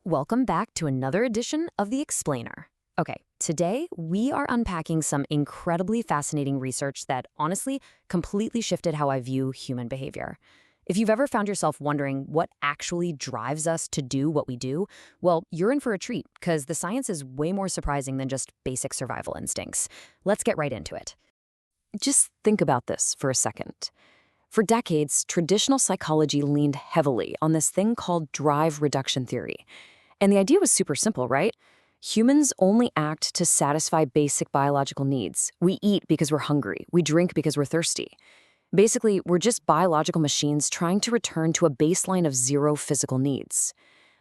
Welcome back to another edition of The Explainer. Okay, today we are unpacking some incredibly fascinating research that honestly completely shifted how I view human behavior. If you've ever found yourself wondering what actually drives us to do what we do, well, you're in for a treat because the science is way more surprising than just basic survival instincts. Let's get right into it. Just think about this for a second. For decades, traditional psychology leaned heavily on this thing called drive reduction theory. And the idea was super simple, right? Humans only act to satisfy basic biological needs. We eat because we're hungry. We drink because we're thirsty. Basically, we're just biological machines trying to return to a baseline of zero physical needs.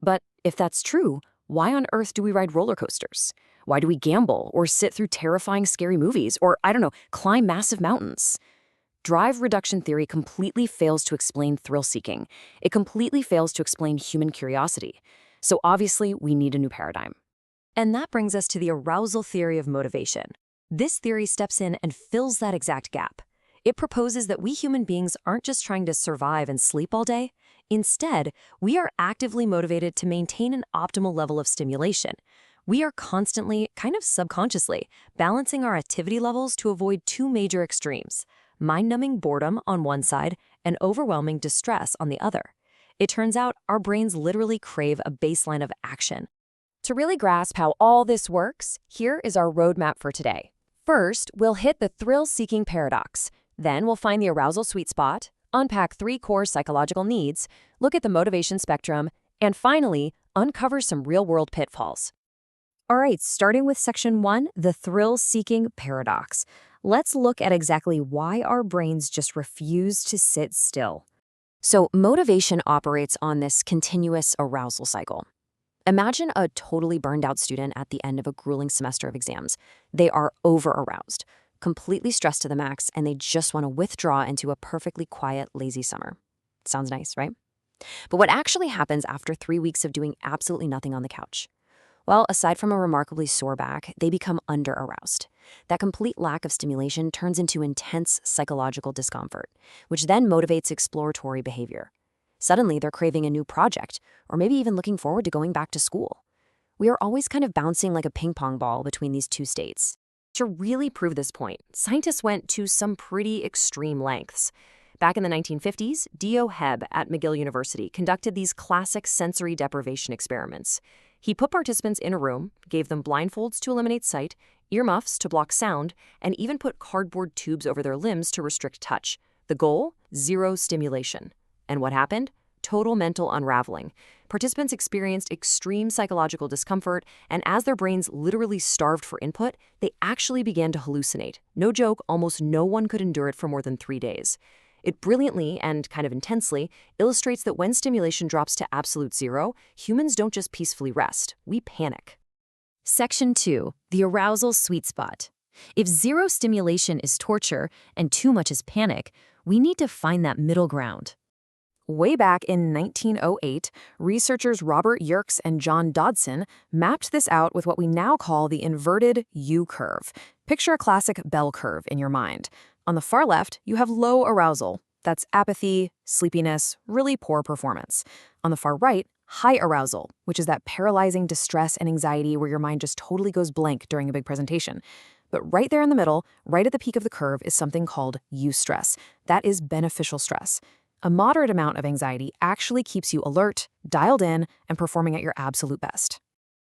But if that's true, why on earth do we ride roller coasters? Why do we gamble or sit through terrifying, scary movies or, I don't know, climb massive mountains? Drive reduction theory completely fails to explain thrill-seeking. It completely fails to explain human curiosity. So obviously, we need a new paradigm. And that brings us to the arousal theory of motivation. This theory steps in and fills that exact gap. It proposes that we human beings aren't just trying to survive and sleep all day. Instead, we are actively motivated to maintain an optimal level of stimulation. We are constantly, kind of subconsciously, balancing our activity levels to avoid two major extremes: mind-numbing boredom on one side and overwhelming distress on the other. It turns out our brains literally crave a baseline of action. To really grasp how all this works, here is our roadmap for today. First, we'll hit the thrill-seeking paradox. Then we'll find the arousal sweet spot, unpack 3 core psychological needs, look at the motivation spectrum, and finally, uncover some real-world pitfalls. All right, starting with section 1, the thrill-seeking paradox. Let's look at exactly why our brains just refuse to sit still. So motivation operates on this continuous arousal cycle. Imagine a totally burned out student at the end of a grueling semester of exams. They are over-aroused, completely stressed to the max, and they just want to withdraw into a perfectly quiet, lazy summer. Sounds nice, right? But what actually happens after 3 weeks of doing absolutely nothing on the couch? Well, aside from a remarkably sore back, they become under-aroused. That complete lack of stimulation turns into intense psychological discomfort, which then motivates exploratory behavior. Suddenly, they're craving a new project, or maybe even looking forward to going back to school. We are always kind of bouncing like a ping pong ball between these two states. To really prove this point, scientists went to some pretty extreme lengths. Back in the 1950s, Dio Hebb at McGill University conducted these classic sensory deprivation experiments. He put participants in a room, gave them blindfolds to eliminate sight, earmuffs to block sound, and even put cardboard tubes over their limbs to restrict touch. The goal? Zero stimulation. And what happened? Total mental unraveling. Participants experienced extreme psychological discomfort, and as their brains literally starved for input, they actually began to hallucinate. No joke, almost no one could endure it for more than 3 days. It brilliantly and kind of intensely illustrates that when stimulation drops to absolute zero, humans don't just peacefully rest, we panic. Section 2, the arousal sweet spot. If zero stimulation is torture and too much is panic, we need to find that middle ground. Way back in 1908, researchers Robert Yerkes and John Dodson mapped this out with what we now call the inverted U-curve. Picture a classic bell curve in your mind. On the far left, you have low arousal. That's apathy, sleepiness, really poor performance. On the far right, high arousal, which is that paralyzing distress and anxiety where your mind just totally goes blank during a big presentation. But right there in the middle, right at the peak of the curve, is something called eustress. That is beneficial stress. A moderate amount of anxiety actually keeps you alert, dialed in, and performing at your absolute best.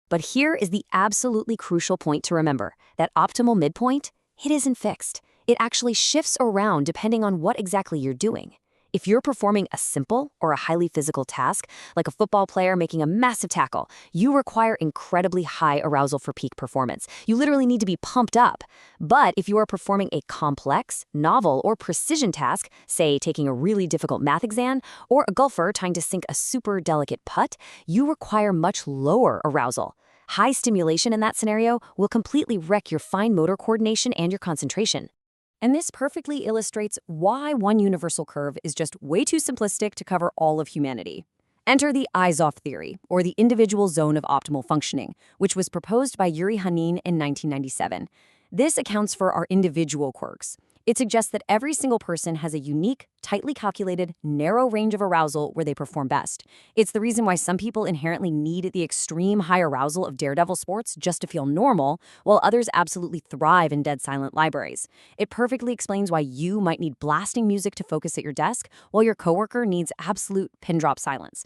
But here is the absolutely crucial point to remember. That optimal midpoint, it isn't fixed. It actually shifts around depending on what exactly you're doing. If you're performing a simple or a highly physical task, like a football player making a massive tackle, you require incredibly high arousal for peak performance. You literally need to be pumped up. But if you are performing a complex, novel, or precision task, say taking a really difficult math exam, or a golfer trying to sink a super delicate putt, you require much lower arousal. High stimulation in that scenario will completely wreck your fine motor coordination and your concentration. And this perfectly illustrates why one universal curve is just way too simplistic to cover all of humanity. Enter the eyes-off theory, or the individual zone of optimal functioning, which was proposed by Yuri Hanin in 1997. This accounts for our individual quirks. It suggests that every single person has a unique, tightly calculated, narrow range of arousal where they perform best. It's the reason why some people inherently need the extreme high arousal of daredevil sports just to feel normal, while others absolutely thrive in dead silent libraries. It perfectly explains why you might need blasting music to focus at your desk, while your coworker needs absolute pin drop silence.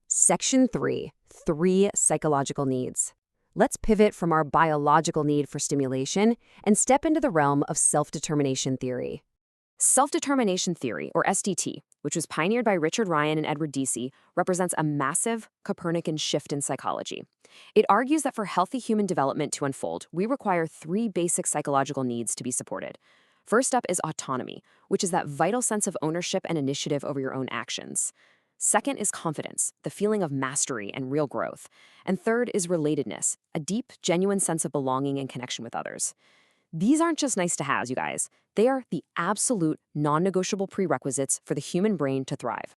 Section 3. 3 psychological needs. Let's pivot from our biological need for stimulation and step into the realm of self-determination theory. Self-determination theory, or SDT, which was pioneered by Richard Ryan and Edward Deci, represents a massive Copernican shift in psychology. It argues that for healthy human development to unfold, we require 3 basic psychological needs to be supported. First up is autonomy, which is that vital sense of ownership and initiative over your own actions. Second is confidence, the feeling of mastery and real growth. And third is relatedness, a deep, genuine sense of belonging and connection with others. These aren't just nice to haves, you guys. They are the absolute, non-negotiable prerequisites for the human brain to thrive.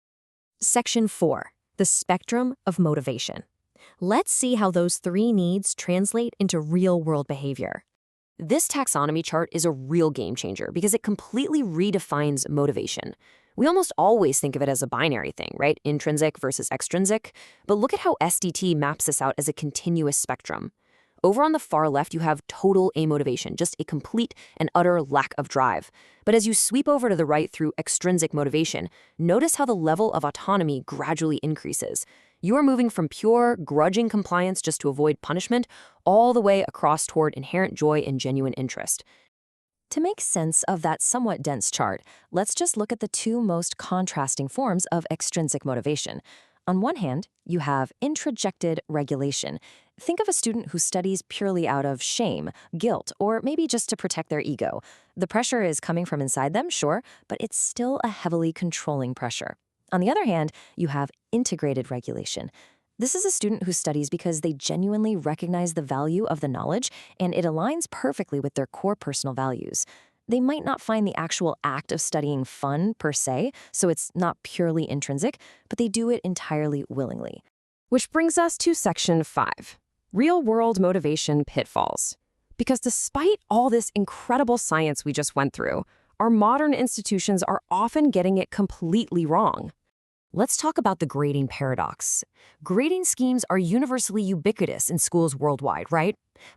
Section 4. The spectrum of motivation. Let's see how those 3 needs translate into real-world behavior. This taxonomy chart is a real game changer because it completely redefines motivation. We almost always think of it as a binary thing, right? Intrinsic versus extrinsic. But look at how SDT maps this out as a continuous spectrum. Over on the far left, you have total amotivation, just a complete and utter lack of drive. But as you sweep over to the right through extrinsic motivation, notice how the level of autonomy gradually increases. You are moving from pure, grudging compliance just to avoid punishment, all the way across toward inherent joy and genuine interest. To make sense of that somewhat dense chart, let's just look at the 2 most contrasting forms of extrinsic motivation. On one hand, you have introjected regulation. Think of a student who studies purely out of shame, guilt, or maybe just to protect their ego. The pressure is coming from inside them, sure, but it's still a heavily controlling pressure. On the other hand, you have integrated regulation. This is a student who studies because they genuinely recognize the value of the knowledge, and it aligns perfectly with their core personal values. They might not find the actual act of studying fun per se, so it's not purely intrinsic, but they do it entirely willingly. Which brings us to Section 5, real-world motivation pitfalls. Because despite all this incredible science we just went through, our modern institutions are often getting it completely wrong. Let's talk about the grading paradox. Grading schemes are universally ubiquitous in schools worldwide, right?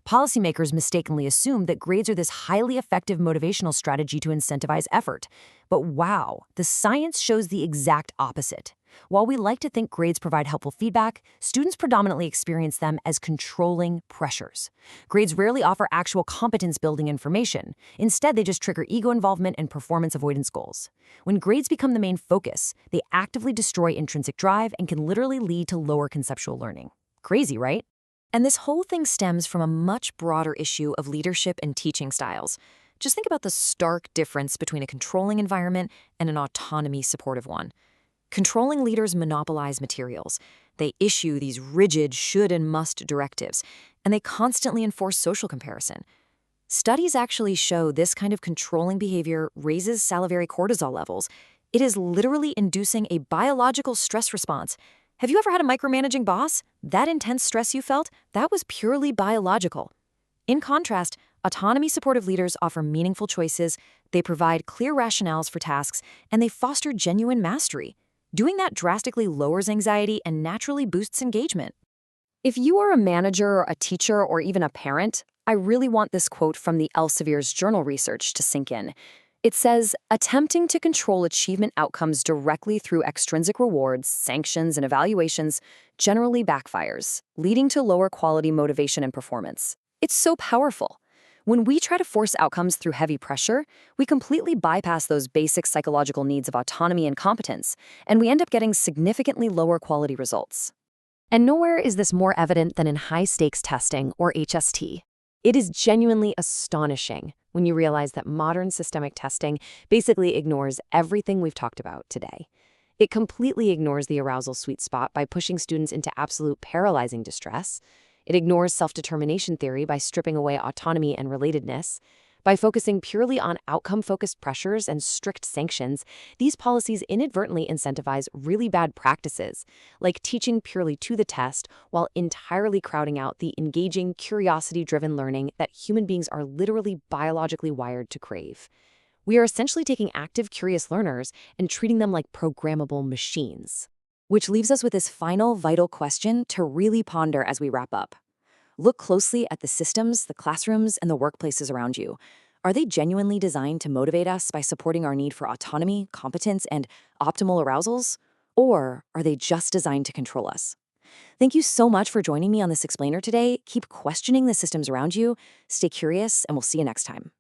Policymakers mistakenly assume that grades are this highly effective motivational strategy to incentivize effort. But wow, the science shows the exact opposite. While we like to think grades provide helpful feedback, students predominantly experience them as controlling pressures. Grades rarely offer actual competence-building information. Instead, they just trigger ego involvement and performance avoidance goals. When grades become the main focus, they actively destroy intrinsic drive and can literally lead to lower conceptual learning. Crazy, right? And this whole thing stems from a much broader issue of leadership and teaching styles. Just think about the stark difference between a controlling environment and an autonomy-supportive one. Controlling leaders monopolize materials. They issue these rigid should and must directives, and they constantly enforce social comparison. Studies actually show this kind of controlling behavior raises salivary cortisol levels. It is literally inducing a biological stress response. Have you ever had a micromanaging boss? That intense stress you felt, that was purely biological. In contrast, autonomy-supportive leaders offer meaningful choices, they provide clear rationales for tasks, and they foster genuine mastery. Doing that drastically lowers anxiety and naturally boosts engagement. If you are a manager, a teacher, or even a parent, I really want this quote from the Elsevier's journal research to sink in. It says, attempting to control achievement outcomes directly through extrinsic rewards, sanctions, and evaluations generally backfires, leading to lower quality motivation and performance. It's so powerful. When we try to force outcomes through heavy pressure, we completely bypass those basic psychological needs of autonomy and competence, and we end up getting significantly lower quality results. And nowhere is this more evident than in high-stakes testing, or HST. It is genuinely astonishing when you realize that modern systemic testing basically ignores everything we've talked about today. It completely ignores the arousal sweet spot by pushing students into absolute paralyzing distress. It ignores self-determination theory by stripping away autonomy and relatedness. By focusing purely on outcome-focused pressures and strict sanctions, these policies inadvertently incentivize really bad practices, like teaching purely to the test while entirely crowding out the engaging, curiosity-driven learning that human beings are literally biologically wired to crave. We are essentially taking active, curious learners and treating them like programmable machines. Which leaves us with this final vital question to really ponder as we wrap up. Look closely at the systems, the classrooms, and the workplaces around you. Are they genuinely designed to motivate us by supporting our need for autonomy, competence, and optimal arousals? Or are they just designed to control us? Thank you so much for joining me on this explainer today. Keep questioning the systems around you, stay curious, and we'll see you next time.